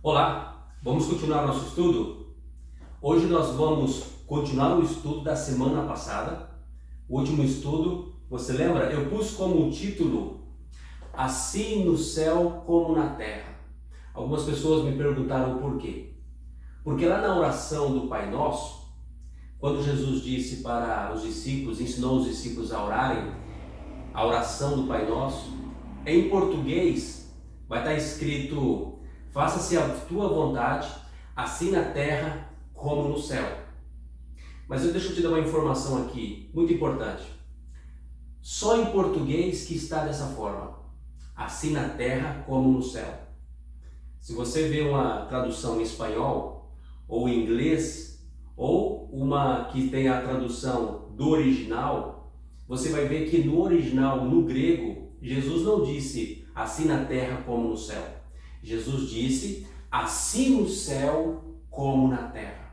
Olá, vamos continuar nosso estudo? Hoje nós vamos continuar o estudo da semana passada. O último estudo, você lembra? Eu pus como título Assim no céu como na terra. Algumas pessoas me perguntaram por quê. Porque lá na oração do Pai Nosso, quando Jesus disse para os discípulos, ensinou os discípulos a orarem, a oração do Pai Nosso, em português vai estar escrito: faça-se a tua vontade, assim na terra como no céu. Mas deixa eu te dar uma informação aqui, muito importante. Só em português que está dessa forma, assim na terra como no céu. Se você vê uma tradução em espanhol, ou em inglês, ou uma que tem a tradução do original, você vai ver que no original, no grego, Jesus não disse assim na terra como no céu. Jesus disse assim no céu como na terra.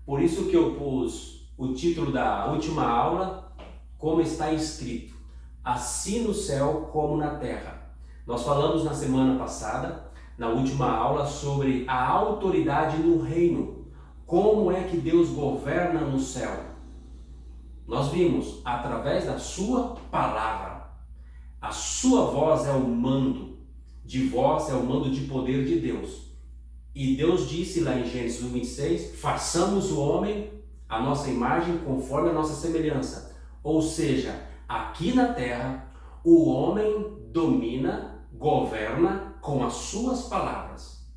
Por isso que eu pus o título da última aula, como está escrito, assim no céu como na terra. Nós falamos na semana passada, na última aula, sobre a autoridade no reino. Como é que Deus governa no céu? Nós vimos através da sua palavra. A sua voz é o mando de voz, é o mando de poder de Deus. E Deus disse lá em Gênesis 1:26, façamos o homem a nossa imagem conforme a nossa semelhança. Ou seja, aqui na terra, o homem domina, governa com as suas palavras.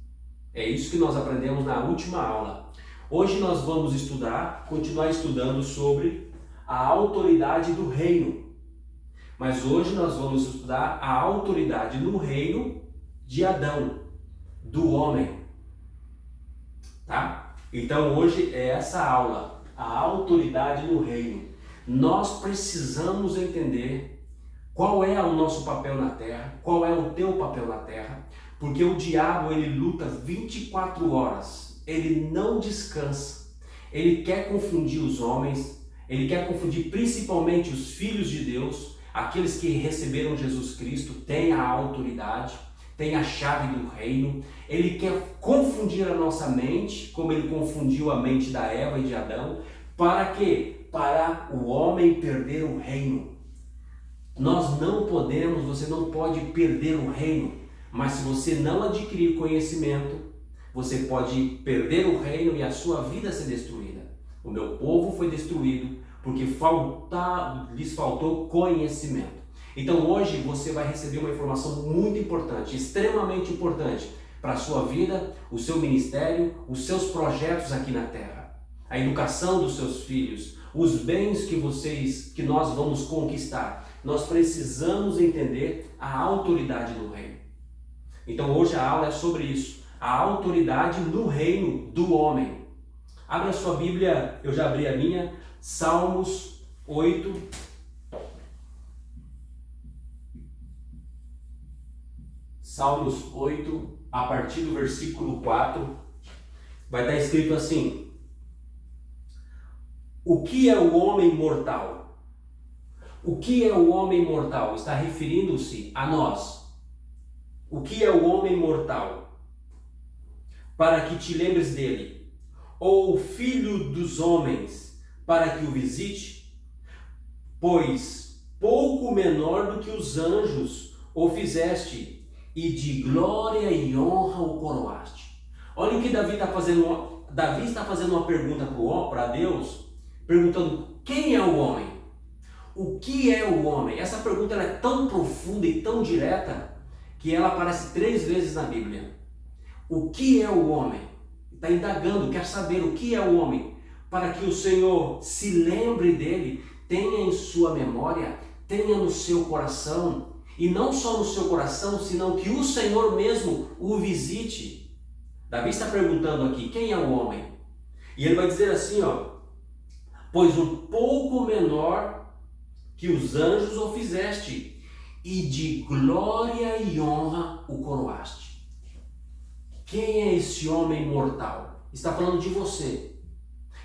É isso que nós aprendemos na última aula. Hoje nós vamos continuar estudando sobre a autoridade do reino. Mas hoje nós vamos estudar a autoridade no reino de Adão, do homem. Tá? Então hoje é essa aula, a autoridade no reino. Nós precisamos entender qual é o nosso papel na terra, qual é o teu papel na terra, porque o diabo ele luta 24 horas, ele não descansa, ele quer confundir os homens, ele quer confundir principalmente os filhos de Deus, aqueles que receberam Jesus Cristo, têm a autoridade, têm a chave do reino. Ele quer confundir a nossa mente, como ele confundiu a mente da Eva e de Adão. Para quê? Para o homem perder o reino. Nós não podemos, você não pode perder o reino, mas se você não adquirir conhecimento, você pode perder o reino e a sua vida ser destruída. O meu povo foi destruído porque lhes faltou conhecimento. Então hoje você vai receber uma informação muito importante, extremamente importante para a sua vida, o seu ministério, os seus projetos aqui na terra, a educação dos seus filhos, os bens que nós vamos conquistar. Nós precisamos entender a autoridade no reino. Então hoje a aula é sobre isso, a autoridade no reino do homem. Abra a sua Bíblia, eu já abri a minha, Salmos 8. Salmos 8, a partir do versículo 4, vai estar escrito assim: o que é o homem mortal? O que é o homem mortal? Está referindo-se a nós. O que é o homem mortal? Para que te lembres dele. Ou o filho dos homens, para que o visite? Pois pouco menor do que os anjos o fizeste, e de glória e honra o coroaste. Olha o que Davi está fazendo. Davi está fazendo uma pergunta para Deus, perguntando: quem é o homem? O que é o homem? Essa pergunta ela é tão profunda e tão direta que ela aparece 3 vezes na Bíblia. O que é o homem? Está indagando, quer saber o que é o homem, para que o Senhor se lembre dele, tenha em sua memória, tenha no seu coração, e não só no seu coração, senão que o Senhor mesmo o visite. Davi está perguntando aqui: quem é o homem? E ele vai dizer assim, pois um pouco menor que os anjos o fizeste, e de glória e honra o coroaste. Quem é esse homem mortal? Está falando de você,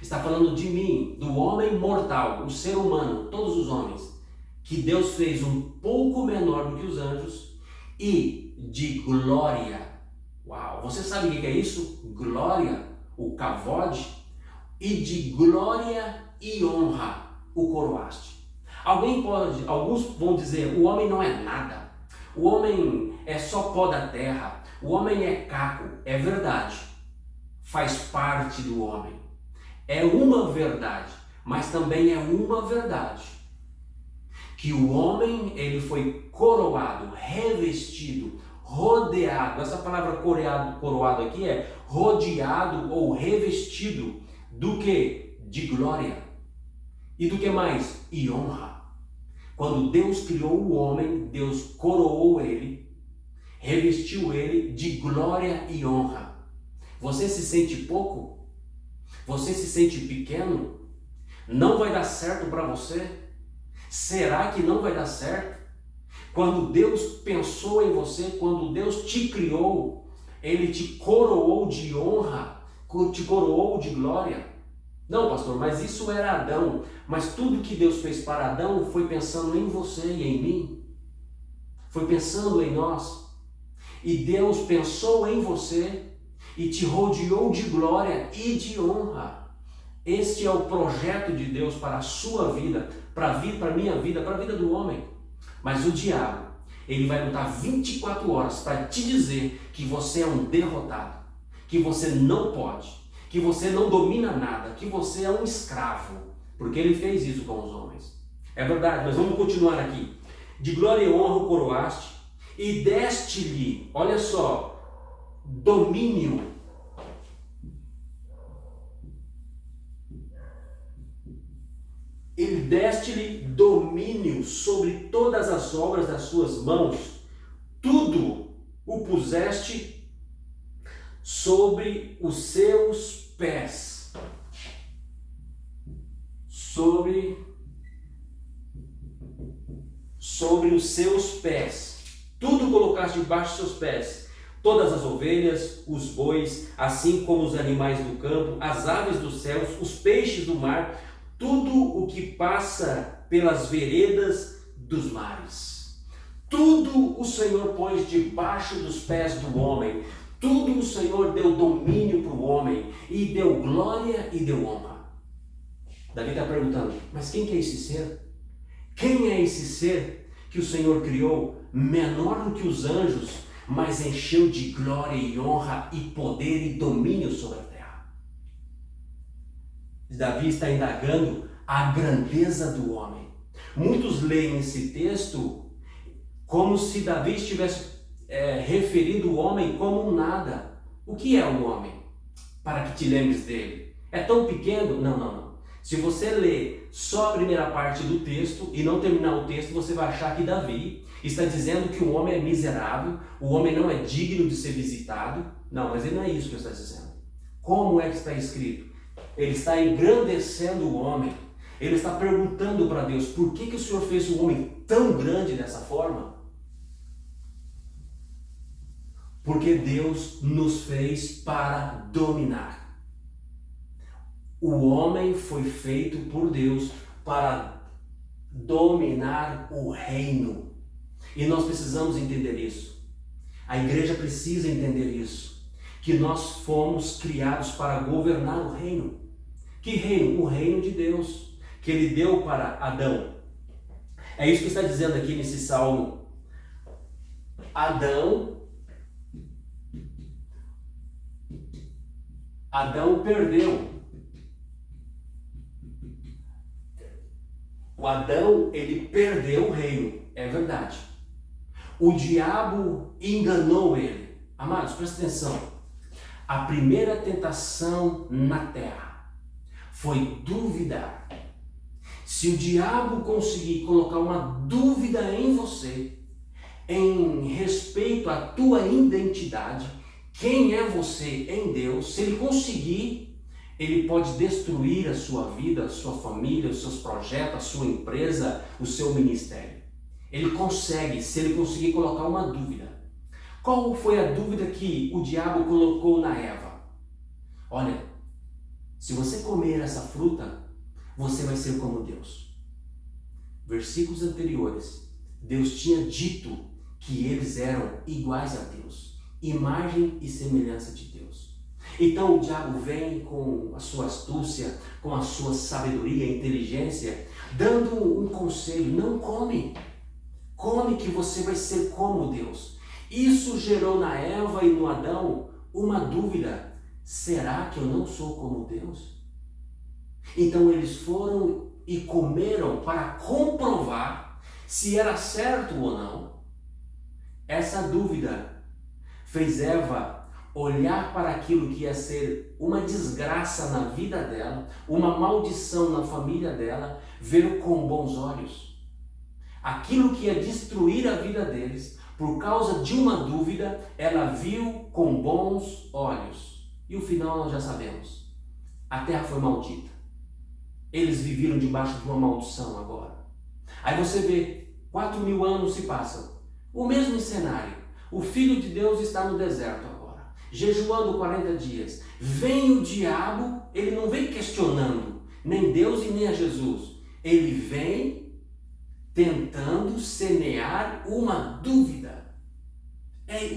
está falando de mim, do homem mortal, o ser humano, todos os homens, que Deus fez um pouco menor do que os anjos, e de glória Uau! Você sabe o que é isso? Glória, o kavod, e de glória e honra o coroaste. Alguns vão dizer, o homem não é nada, o homem é só pó da terra, o homem é caco. É verdade, faz parte do homem, é uma verdade, mas também é uma verdade, que o homem ele foi coroado, revestido, rodeado. Essa palavra coroado aqui é rodeado ou revestido do que? De glória. E do que mais? E honra. Quando Deus criou o homem, Deus coroou ele, revestiu ele de glória e honra. Você se sente pouco? Você se sente pequeno? Não vai dar certo para você? Será que não vai dar certo? Quando Deus pensou em você, quando Deus te criou, Ele te coroou de honra, te coroou de glória. Não, pastor, mas isso era Adão. Mas tudo que Deus fez para Adão foi pensando em você e em mim. Foi pensando em nós. E Deus pensou em você e te rodeou de glória e de honra. Este é o projeto de Deus para a sua vida, para a minha vida, para a vida do homem. Mas o diabo, ele vai lutar 24 horas para te dizer que você é um derrotado, que você não pode, que você não domina nada, que você é um escravo, porque ele fez isso com os homens. É verdade, mas vamos continuar aqui. De glória e honra o coroaste e deste-lhe, olha só, domínio. E deste-lhe domínio sobre todas as obras das suas mãos, tudo o puseste sobre os seus pés. Sobre os seus pés. Tudo colocaste debaixo dos seus pés. Todas as ovelhas, os bois, assim como os animais do campo, as aves dos céus, os peixes do mar, tudo o que passa pelas veredas dos mares. Tudo o Senhor pôs debaixo dos pés do homem. Tudo o Senhor deu domínio para o homem e deu glória e deu honra. Davi está perguntando, mas quem que é esse ser? Quem é esse ser que o Senhor criou, menor do que os anjos, mas encheu de glória e honra e poder e domínio sobre a terra? Davi está indagando a grandeza do homem. Muitos leem esse texto como se Davi estivesse referindo o homem como um nada. O que é o homem? Para que te lembres dele. É tão pequeno? Não. Se você ler só a primeira parte do texto e não terminar o texto, você vai achar que Davi está dizendo que o homem é miserável, o homem não é digno de ser visitado. Não, mas ele não é isso que ele está dizendo. Como é que está escrito? Ele está engrandecendo o homem. Ele está perguntando para Deus, por que o Senhor fez o homem tão grande dessa forma? Porque Deus nos fez para dominar. O homem foi feito por Deus para dominar o reino. E nós precisamos entender isso. A igreja precisa entender isso. Que nós fomos criados para governar o reino. Que reino? O reino de Deus, que Ele deu para Adão. É isso que está dizendo aqui nesse salmo. Adão perdeu. O Adão, ele perdeu o reino, é verdade. O diabo enganou ele. Amados, presta atenção. A primeira tentação na terra foi duvidar. Se o diabo conseguir colocar uma dúvida em você, em respeito à tua identidade, quem é você em Deus, se ele conseguir, ele pode destruir a sua vida, a sua família, os seus projetos, a sua empresa, o seu ministério. Ele consegue, se ele conseguir colocar uma dúvida. Qual foi a dúvida que o diabo colocou na Eva? Olha, se você comer essa fruta, você vai ser como Deus. Versículos anteriores, Deus tinha dito que eles eram iguais a Deus, imagem e semelhança de Deus. Então o diabo vem com a sua astúcia, com a sua sabedoria, inteligência, dando um conselho: não come, come que você vai ser como Deus. Isso gerou na Eva e no Adão uma dúvida: será que eu não sou como Deus? Então eles foram e comeram para comprovar se era certo ou não. Essa dúvida fez Eva olhar para aquilo que ia ser uma desgraça na vida dela, uma maldição na família dela, ver com bons olhos. Aquilo que ia destruir a vida deles, por causa de uma dúvida, ela viu com bons olhos. E o final nós já sabemos. A terra foi maldita. Eles viveram debaixo de uma maldição agora. Aí você vê, 4.000 anos se passam. O mesmo cenário. O Filho de Deus está no deserto agora, jejuando 40 dias. Vem o diabo, ele não vem questionando nem Deus e nem a Jesus. Ele vem tentando semear uma dúvida.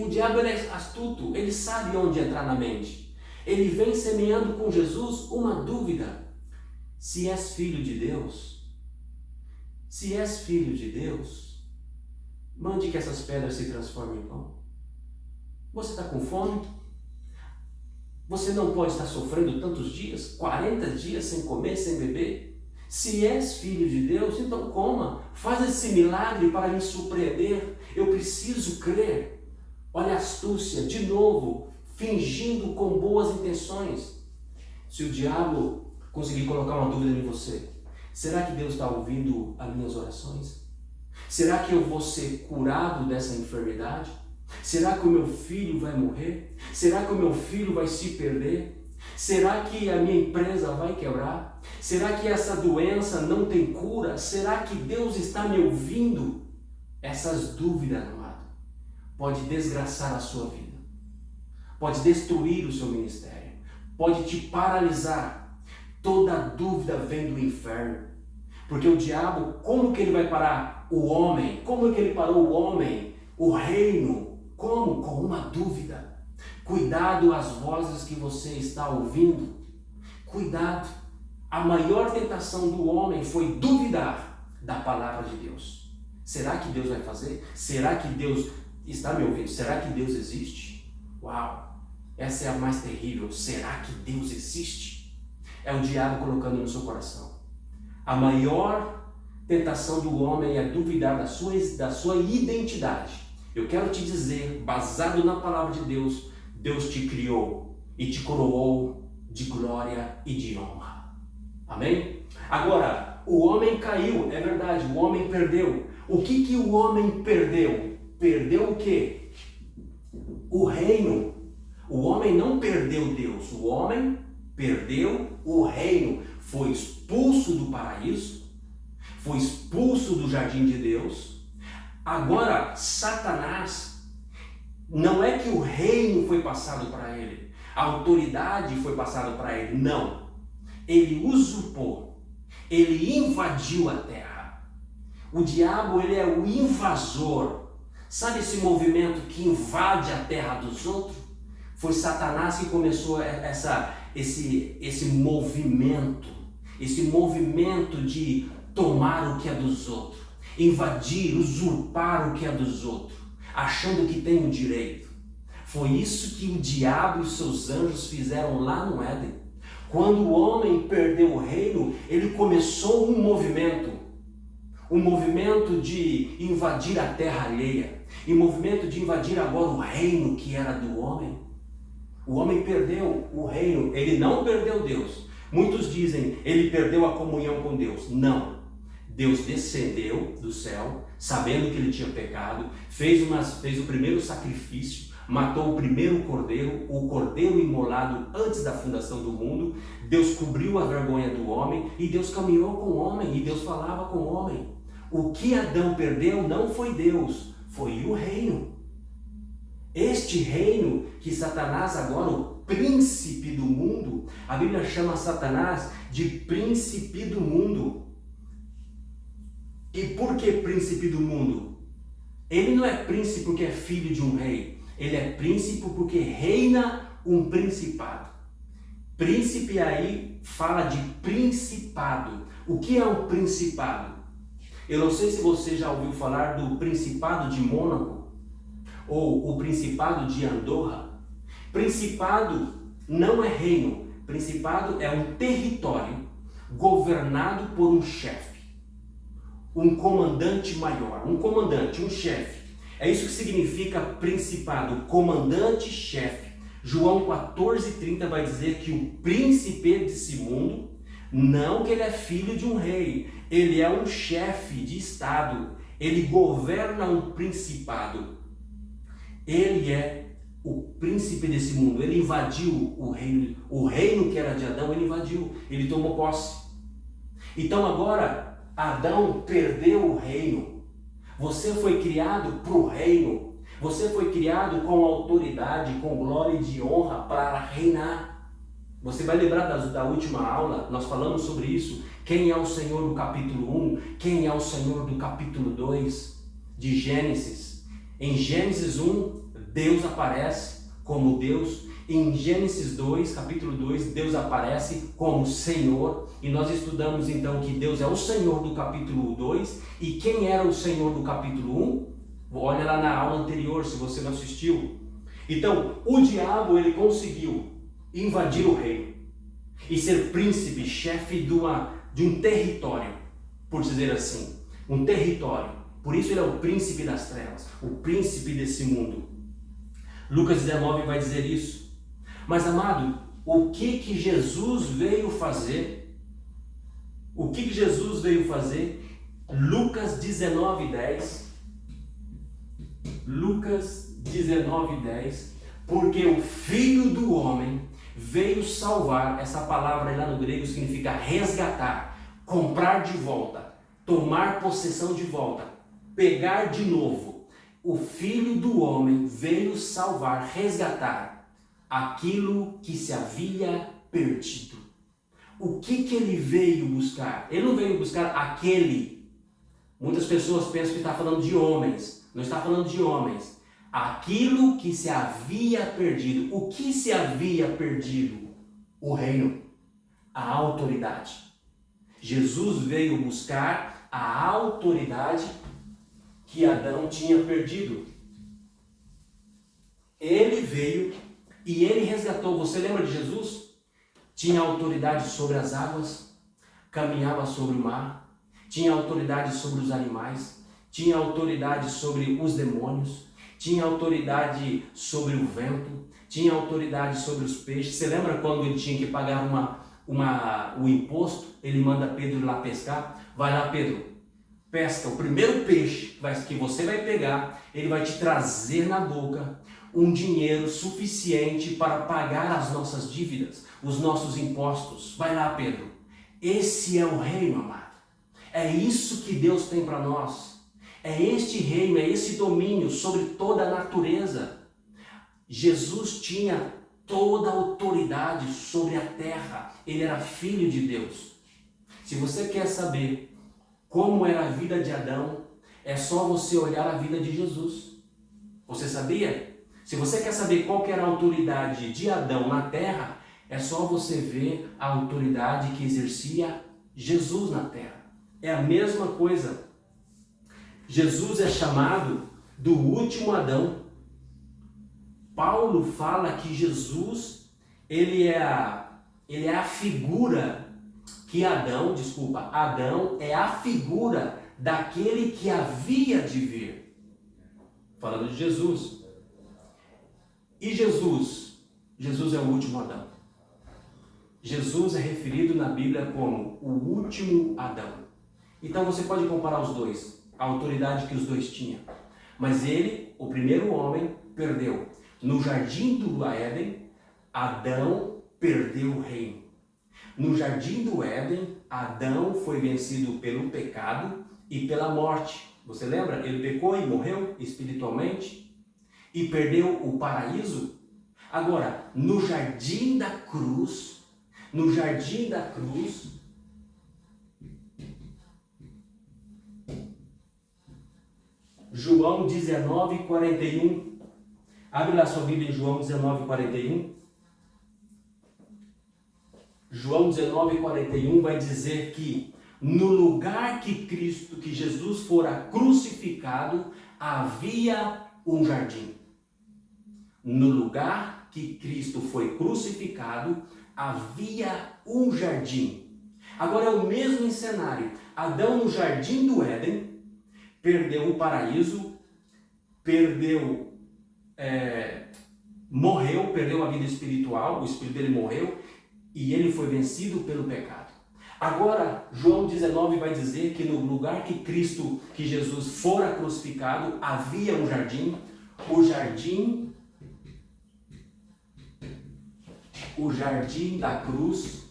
O diabo é astuto, ele sabe onde entrar na mente. Ele vem semeando com Jesus uma dúvida. Se és filho de Deus, se és filho de Deus, mande que essas pedras se transformem em pão. Você está com fome? Você não pode estar sofrendo tantos dias, 40 dias sem comer, sem beber? Se és filho de Deus, então coma. Faz esse milagre para me surpreender. Eu preciso crer. Olha a astúcia, de novo, fingindo com boas intenções. Se o diabo conseguir colocar uma dúvida em você, será que Deus está ouvindo as minhas orações? Será que eu vou ser curado dessa enfermidade? Será que o meu filho vai morrer? Será que o meu filho vai se perder? Será que a minha empresa vai quebrar? Será que essa doença não tem cura? Será que Deus está me ouvindo? Essas dúvidas, amado, pode desgraçar a sua vida, pode destruir o seu ministério, pode te paralisar. Toda dúvida vem do inferno, porque o diabo, como que ele vai parar o homem? Como é que ele parou o homem, o reino? Como? Com uma dúvida. Cuidado às vozes que você está ouvindo. Cuidado. A maior tentação do homem foi duvidar da palavra de Deus. Será que Deus vai fazer? Será que Deus está me ouvindo? Será que Deus existe? Uau! Essa é a mais terrível. Será que Deus existe? É o diabo colocando no seu coração. A maior tentação do homem é duvidar da sua identidade. Eu quero te dizer, baseado na palavra de Deus, Deus te criou e te coroou de glória e de honra. Amém? Agora, o homem caiu, é verdade, o homem perdeu. O que o homem perdeu? Perdeu o quê? O reino. O homem não perdeu Deus, o homem perdeu o reino. Foi expulso do paraíso, foi expulso do jardim de Deus. Agora, Satanás, não é que o reino foi passado para ele, a autoridade foi passada para ele, não. Ele usurpou, ele invadiu a terra. O diabo, ele é o invasor. Sabe esse movimento que invade a terra dos outros? Foi Satanás que começou esse movimento de tomar o que é dos outros, invadir, usurpar o que é dos outros, achando que tem o direito. Foi isso que o diabo e seus anjos fizeram lá no Éden. Quando o homem perdeu o reino, ele começou um movimento de invadir a terra alheia, um movimento de invadir agora o reino que era do homem. O homem perdeu o reino, ele não perdeu Deus. Muitos dizem, ele perdeu a comunhão com Deus. Não. Deus descendeu do céu, sabendo que ele tinha pecado, fez o primeiro sacrifício, matou o primeiro cordeiro, o cordeiro imolado antes da fundação do mundo. Deus cobriu a vergonha do homem e Deus caminhou com o homem e Deus falava com o homem. O que Adão perdeu não foi Deus, foi o reino. Este reino que Satanás agora, o príncipe do mundo, a Bíblia chama Satanás de príncipe do mundo. E por que príncipe do mundo? Ele não é príncipe porque é filho de um rei. Ele é príncipe porque reina um principado. Príncipe aí fala de principado. O que é um principado? Eu não sei se você já ouviu falar do Principado de Mônaco ou o Principado de Andorra. Principado não é reino. Principado é um território governado por um chefe, um comandante maior, um comandante, um chefe. É isso que significa principado, comandante-chefe. João 14,30 vai dizer que o príncipe desse mundo, não que ele é filho de um rei, ele é um chefe de estado, ele governa um principado. Ele é o príncipe desse mundo, ele invadiu o reino que era de Adão, ele invadiu, ele tomou posse. Então agora, Adão perdeu o reino. Você foi criado para o reino. Você foi criado com autoridade, com glória e de honra para reinar. Você vai lembrar da última aula, nós falamos sobre isso. Quem é o Senhor do capítulo 1? Quem é o Senhor do capítulo 2 de Gênesis? Em Gênesis 1, Deus aparece como Deus. Em Gênesis 2, capítulo 2, Deus aparece como Senhor. E nós estudamos então que Deus é o Senhor do capítulo 2. E quem era o Senhor do capítulo 1? Olha lá na aula anterior, se você não assistiu. Então, o diabo, ele conseguiu invadir o reino e ser príncipe, chefe de um território, por dizer assim. Um território. Por isso ele é o príncipe das trevas, o príncipe desse mundo. Lucas 19 vai dizer isso. Mas, amado, o que Jesus veio fazer? O que Jesus veio fazer? Lucas 19:10. Lucas 19:10. Porque o Filho do Homem veio salvar. Essa palavra aí lá no grego significa resgatar, comprar de volta, tomar possessão de volta, pegar de novo. O Filho do Homem veio salvar, resgatar aquilo que se havia perdido. O que ele veio buscar? Ele não veio buscar aquele. Muitas pessoas pensam que está falando de homens. Não está falando de homens. Aquilo que se havia perdido. O que se havia perdido? O reino. A autoridade. Jesus veio buscar a autoridade que Adão tinha perdido. Ele veio e ele resgatou. Você lembra de Jesus? Tinha autoridade sobre as águas, caminhava sobre o mar, tinha autoridade sobre os animais, tinha autoridade sobre os demônios, tinha autoridade sobre o vento, tinha autoridade sobre os peixes. Você lembra quando ele tinha que pagar o imposto? Ele manda Pedro ir lá pescar. Vai lá, Pedro, pesca o primeiro peixe que você vai pegar, ele vai te trazer na boca um dinheiro suficiente para pagar as nossas dívidas, os nossos impostos. Vai lá, Pedro. Esse é o reino, amado. É isso que Deus tem para nós. É este reino, é esse domínio sobre toda a natureza. Jesus tinha toda a autoridade sobre a terra. Ele era filho de Deus. Se você quer saber como era a vida de Adão, é só você olhar a vida de Jesus. Você sabia? Se você quer saber qual que era a autoridade de Adão na terra, é só você ver a autoridade que exercia Jesus na terra. É a mesma coisa. Jesus é chamado do último Adão. Paulo fala que Jesus, ele é a figura que Adão é a figura daquele que havia de vir. Falando de Jesus. E Jesus é o último Adão. Jesus é referido na Bíblia como o último Adão. Então você pode comparar os dois, a autoridade que os dois tinham. Mas ele, o primeiro homem, perdeu. No jardim do Éden, Adão perdeu o reino. No jardim do Éden, Adão foi vencido pelo pecado e pela morte. Você lembra? Ele pecou e morreu espiritualmente e perdeu o paraíso. Agora, no jardim da cruz, João 19:41, Abre lá sua Bíblia em João 19:41. João 19:41 vai dizer que no lugar que Jesus fora crucificado, havia um jardim. No lugar que Cristo foi crucificado, havia um jardim. Agora é o mesmo cenário. Adão no jardim do Éden, perdeu o paraíso, morreu, perdeu a vida espiritual, o espírito dele morreu e ele foi vencido pelo pecado. Agora, João 19 vai dizer que no lugar que Jesus fora crucificado, havia um jardim, o jardim da cruz.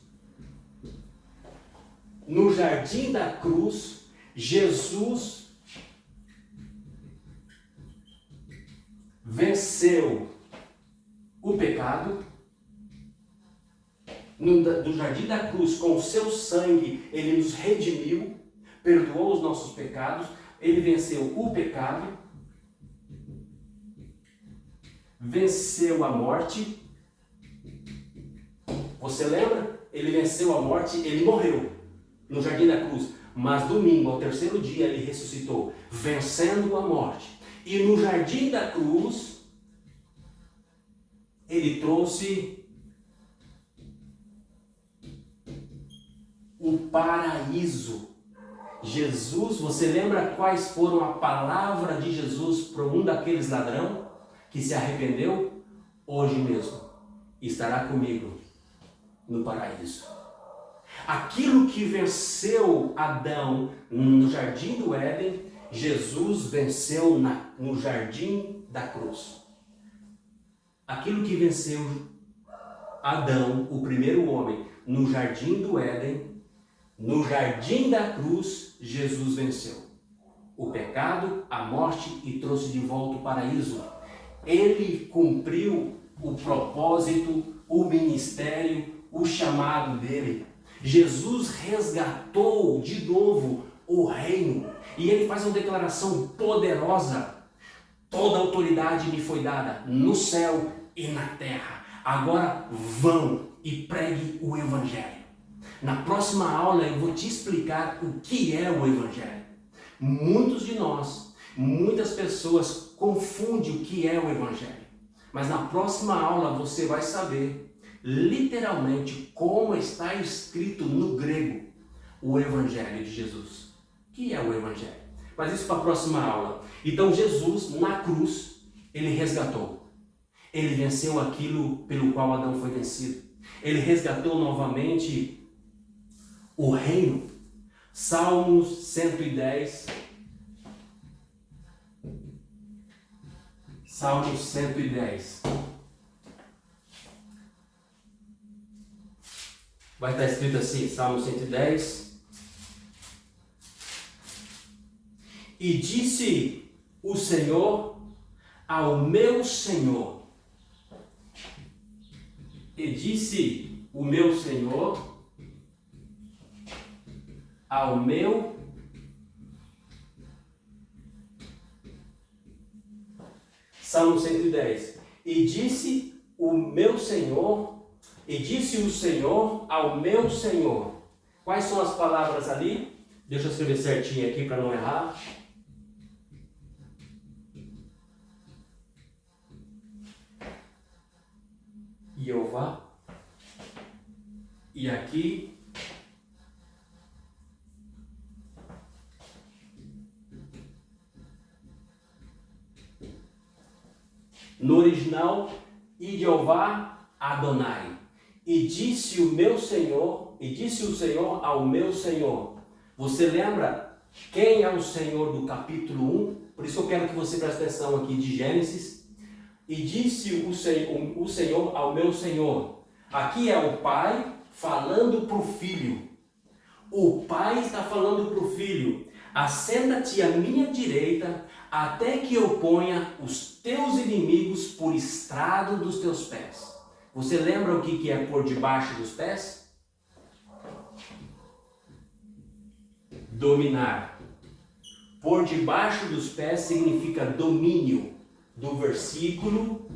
No jardim da cruz, Jesus venceu o pecado. No jardim da cruz, com o seu sangue, ele nos redimiu, perdoou os nossos pecados, ele venceu o pecado, venceu a morte. Você lembra? Ele venceu a morte, ele morreu no jardim da cruz, mas domingo, ao terceiro dia, ele ressuscitou, vencendo a morte. E no jardim da cruz, ele trouxe o paraíso. Jesus, você lembra quais foram a palavra de Jesus para um daqueles ladrão que se arrependeu? Hoje mesmo estará comigo no paraíso. Aquilo que venceu Adão no jardim do Éden, Jesus venceu no jardim da cruz. Aquilo que venceu Adão, o primeiro homem, no jardim do Éden, no jardim da cruz, Jesus venceu o pecado, a morte e trouxe de volta o paraíso. Ele cumpriu o propósito, o ministério, o chamado dele. Jesus resgatou de novo o reino e ele faz uma declaração poderosa: toda autoridade me foi dada no céu e na terra. Agora vão e pregue o evangelho. Na próxima aula eu vou te explicar o que é o evangelho. Muitos de nós, muitas pessoas confundem o que é o evangelho. Mas na próxima aula você vai saber literalmente como está escrito no grego o evangelho de Jesus. O que é o evangelho? Mas isso para a próxima aula. Então Jesus na cruz, ele resgatou. Ele venceu aquilo pelo qual Adão foi vencido. Ele resgatou novamente o reino. Salmos 110. Salmos 110. Vai estar escrito assim, Salmo 110. E disse o Senhor ao meu Senhor. E disse o meu Senhor ao meu Salmo 110. E disse o meu Senhor, e disse o Senhor ao meu Senhor. Quais são as palavras ali? Deixa eu escrever certinho aqui para não errar. Jeová. E aqui no original, Jeová Adonai. E disse o Senhor ao meu Senhor. Você lembra quem é o Senhor do capítulo 1? Por isso eu quero que você preste atenção aqui de Gênesis. E disse o Senhor ao meu Senhor. Aqui é o pai falando para o filho. O pai está falando para o filho: assenta-te à minha direita, até que eu ponha os teus inimigos por estrado dos teus pés. Você lembra o que é por debaixo dos pés? Dominar. Por debaixo dos pés significa domínio, do versículo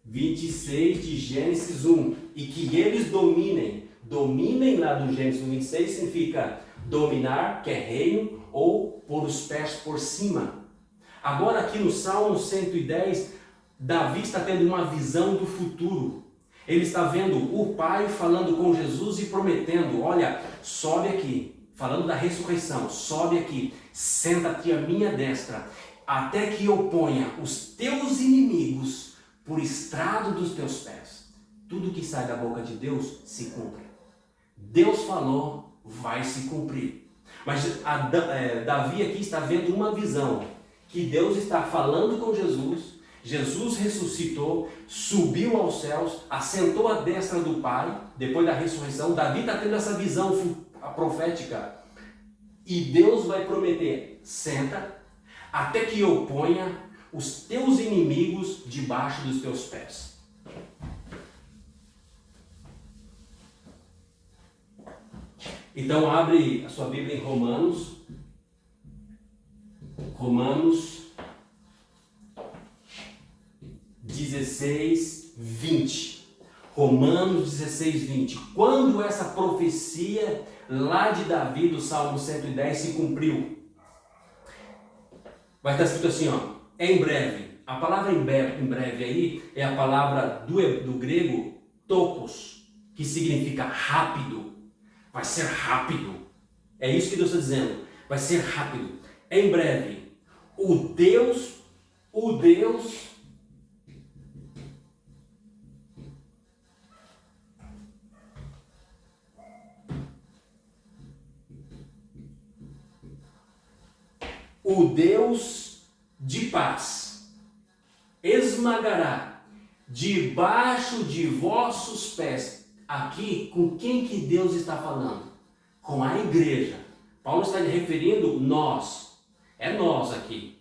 26 de Gênesis 1. E que eles dominem. Dominem lá do Gênesis 26 significa dominar, que é reino, ou pôr os pés por cima. Agora aqui no Salmo 110, Davi está tendo uma visão do futuro. Ele está vendo o Pai falando com Jesus e prometendo, olha, sobe aqui, falando da ressurreição, sobe aqui, senta-te à minha destra, até que eu ponha os teus inimigos por estrado dos teus pés. Tudo que sai da boca de Deus se cumpre. Deus falou, vai se cumprir. Mas Davi aqui está vendo uma visão, que Deus está falando com Jesus, Jesus ressuscitou, subiu aos céus, assentou à destra do Pai, depois da ressurreição. Davi está tendo essa visão profética. E Deus vai prometer, senta, até que eu ponha os teus inimigos debaixo dos teus pés. Então abre a sua Bíblia em Romanos 16, 20. Romanos 16, 20. Quando essa profecia lá de Davi, do Salmo 110, se cumpriu, vai estar escrito assim, ó, em breve. A palavra em breve aí é a palavra do grego topos, que significa rápido. Vai ser rápido. É isso que Deus está dizendo. Vai ser rápido. Em breve, o Deus de paz esmagará debaixo de vossos pés. Aqui, com quem que Deus está falando? Com a igreja. Paulo está referindo nós. É nós aqui.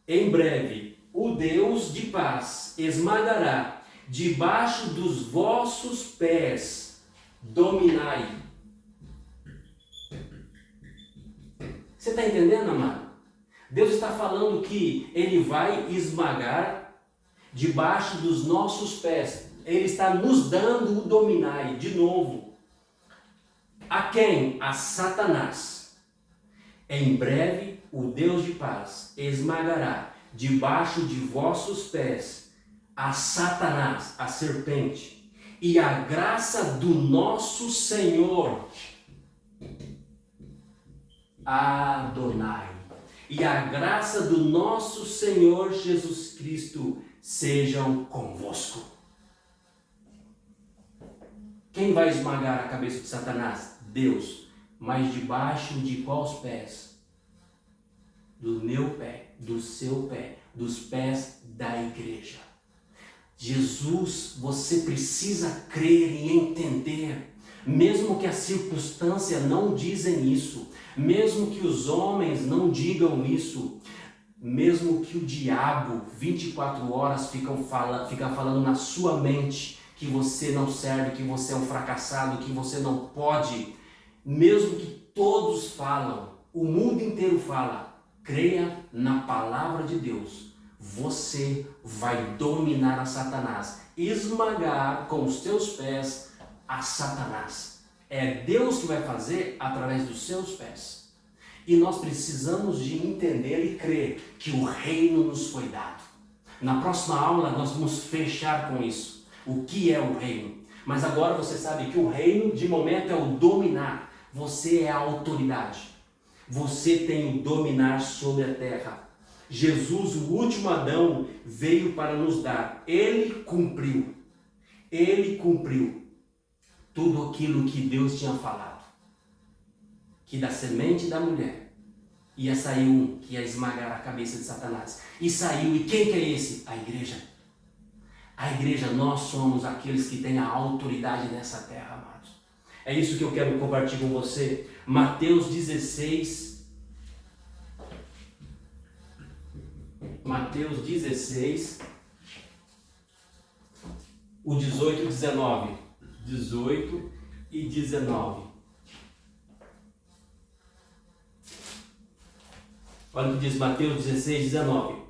Em breve, o Deus de paz esmagará debaixo dos vossos pés. Dominai. Você está entendendo, amado? Deus está falando que Ele vai esmagar debaixo dos nossos pés. Ele está nos dando o dominai, de novo. A quem? A Satanás. Em breve, o Deus de paz esmagará debaixo de vossos pés a Satanás, a serpente, e a graça do nosso Senhor, Adonai, e a graça do nosso Senhor Jesus Cristo sejam convosco. Quem vai esmagar a cabeça de Satanás? Deus. Mas debaixo de quais pés? Do meu pé, do seu pé, dos pés da igreja. Jesus, você precisa crer e entender, mesmo que as circunstâncias não dizem isso, mesmo que os homens não digam isso, mesmo que o diabo 24 horas fica falando na sua mente que você não serve, que você é um fracassado, que você não pode, mesmo que todos falam, o mundo inteiro fala, creia na palavra de Deus. Você vai dominar a Satanás, esmagar com os teus pés a Satanás. É Deus que vai fazer através dos seus pés. E nós precisamos de entender e crer que o reino nos foi dado. Na próxima aula nós vamos fechar com isso. O que é o reino? Mas agora você sabe que o reino de momento é o dominar. Você é a autoridade. Você tem o dominar sobre a terra. Jesus, o último Adão, veio para nos dar. Ele cumpriu tudo aquilo que Deus tinha falado. Que da semente da mulher ia sair um que ia esmagar a cabeça de Satanás. E saiu, e quem que é esse? A igreja. A igreja, nós somos aqueles que têm a autoridade nessa terra, amados. É isso que eu quero compartilhar com você. Mateus 16, o 18 e 19. 18 e 19. Olha o que diz Mateus 16, 19.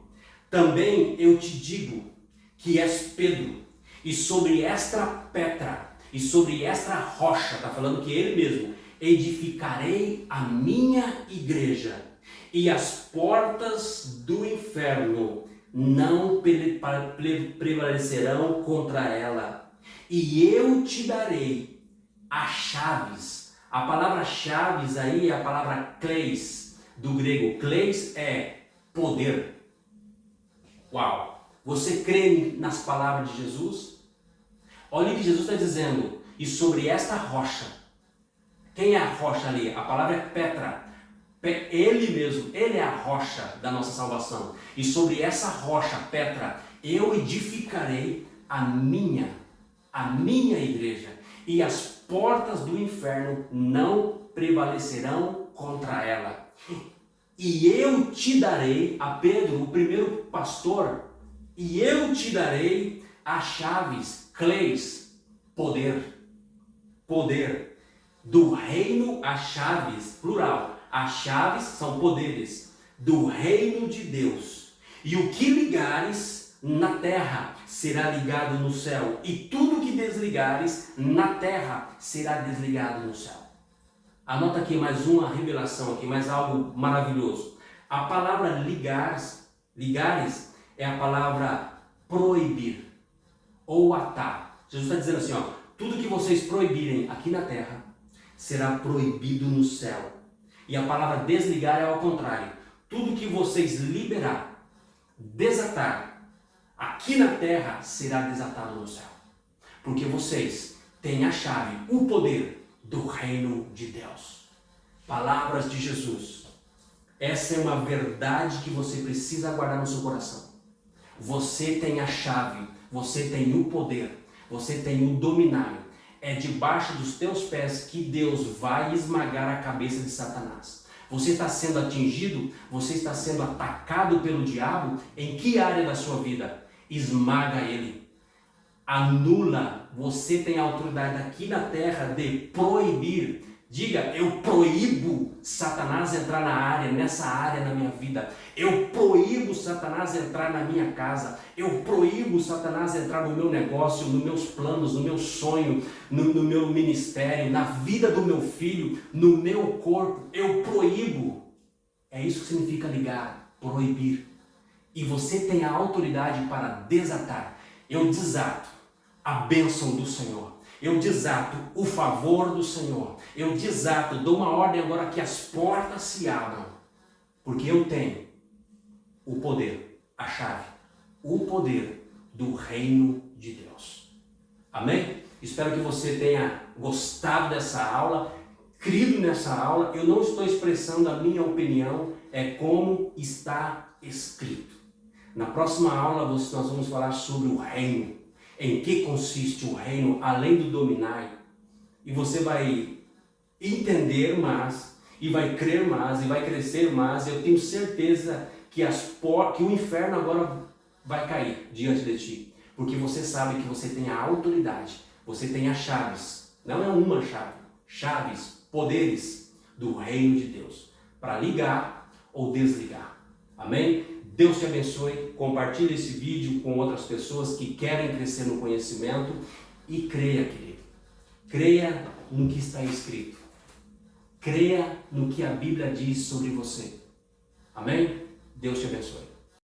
Também eu te digo que és Pedro, e sobre esta pedra, e sobre esta rocha, está falando que ele mesmo, edificarei a minha igreja, e as portas do inferno não prevalecerão contra ela. E eu te darei as chaves. A palavra chaves aí é a palavra kleis, do grego. Kleis é poder. Uau! Você crê nas palavras de Jesus? Olha o que Jesus está dizendo. E sobre esta rocha. Quem é a rocha ali? A palavra é Petra. Ele mesmo, ele é a rocha da nossa salvação. E sobre essa rocha, Petra, eu edificarei a minha igreja. E as portas do inferno não prevalecerão contra ela. E eu te darei, a Pedro, o primeiro pastor, e eu te darei as chaves, kleis, poder, do reino, as chaves, plural. As chaves são poderes do reino de Deus. E o que ligares na terra será ligado no céu. E tudo que desligares na terra será desligado no céu. Anota aqui mais uma revelação, aqui, mais algo maravilhoso. A palavra ligares é a palavra proibir ou atar. Jesus está dizendo assim, ó, tudo que vocês proibirem aqui na terra será proibido no céu. E a palavra desligar é ao contrário. Tudo que vocês liberar, desatar, aqui na terra será desatado no céu. Porque vocês têm a chave, o poder do reino de Deus. Palavras de Jesus. Essa é uma verdade que você precisa guardar no seu coração. Você tem a chave, você tem o poder, você tem o dominário. É debaixo dos teus pés que Deus vai esmagar a cabeça de Satanás. Você está sendo atingido, você está sendo atacado pelo diabo, em que área da sua vida? Esmaga ele. Anula. Você tem a autoridade aqui na terra de proibir. Diga, eu proíbo Satanás entrar nessa área na minha vida. Eu proíbo Satanás entrar na minha casa. Eu proíbo Satanás entrar no meu negócio, nos meus planos, no meu sonho, no meu ministério, na vida do meu filho, no meu corpo. Eu proíbo. É isso que significa ligar, proibir. E você tem a autoridade para desatar. Eu desato a bênção do Senhor. Eu desato o favor do Senhor. Eu desato, dou uma ordem agora que as portas se abram. Porque eu tenho o poder, a chave, o poder do reino de Deus. Amém? Espero que você tenha gostado dessa aula, crido nessa aula. Eu não estou expressando a minha opinião, é como está escrito. Na próxima aula nós vamos falar sobre o reino. Em que consiste o reino, além do dominar. E você vai entender mais, e vai crer mais, e vai crescer mais. Eu tenho certeza que o inferno agora vai cair diante de ti. Porque você sabe que você tem a autoridade, você tem as chaves. Não é uma chave, chaves, poderes do reino de Deus. Para ligar ou desligar. Amém? Deus te abençoe, compartilhe esse vídeo com outras pessoas que querem crescer no conhecimento e creia, querido. Creia no que está escrito. Creia no que a Bíblia diz sobre você. Amém? Deus te abençoe.